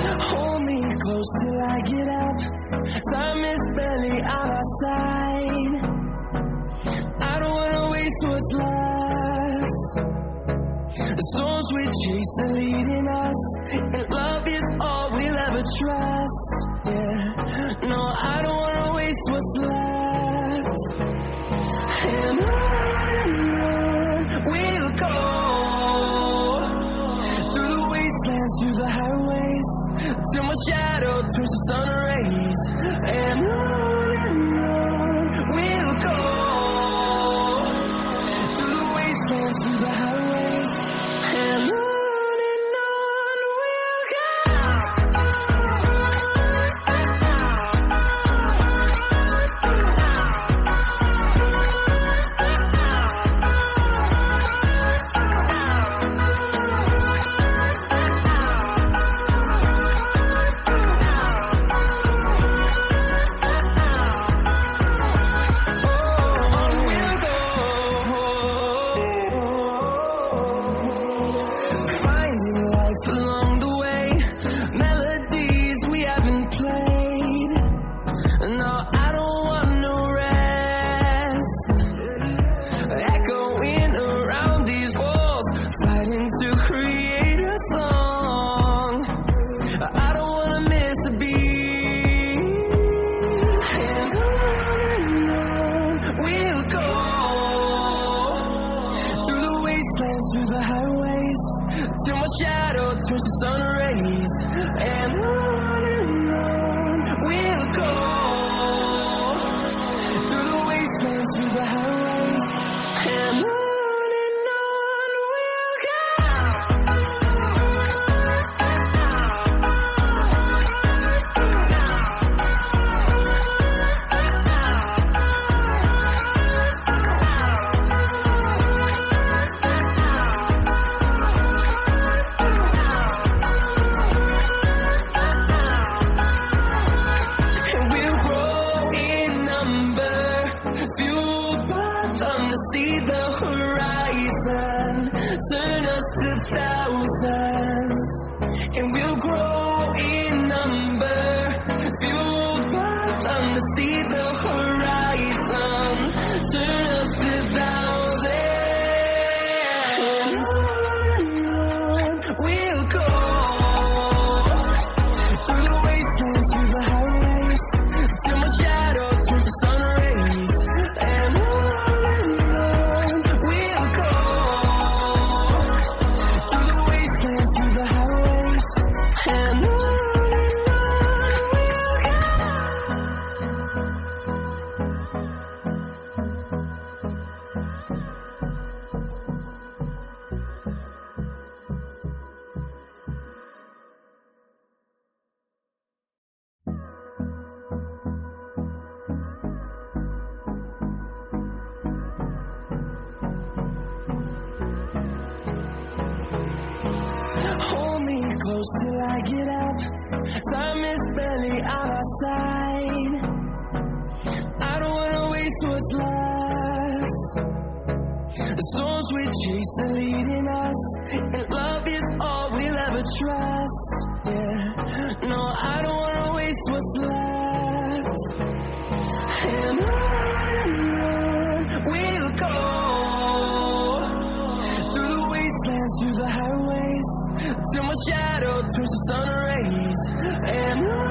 Hold me close till I get up. Time is barely on our side. I don't wanna waste what's left. The storms we chase are leading us, and love is all we'll ever trust. Yeah, no, I don't wanna waste what's left. And on we'll go, through the wastelands, through the highways, till my shadow turns to sun rays. And on we'll go, through the wastelands, through the highways, and on we'll go. Along the way, melodies we haven't played. No, I don't want no rest. Echoing around these walls, fighting to create a song. I don't wanna miss a beat. And on we'll go, through the wastelands, through the highways, till my shadow turns to sun rays. And on we'll go, through the wastelands, through the highways, and on we'll go. Fueled by them to see the horizon, turn us to thousands, and we'll grow in number. Fueled by them to see the horizon, turn us to thousands, and on we'll go, through the wastelands, through the highways, till my shadow turns to sun rays. And on we'll go, through the wastelands, through the highways, and on we'll go. Hold me close till I get up. Time is barely on our side. I don't wanna waste what's left. The storms we chase are leading us, and love is all we'll ever trust. Yeah, no, I don't wanna waste what's left. And on we'll go, through the wastelands, through the highways, till my shadow turns to sun rays. And on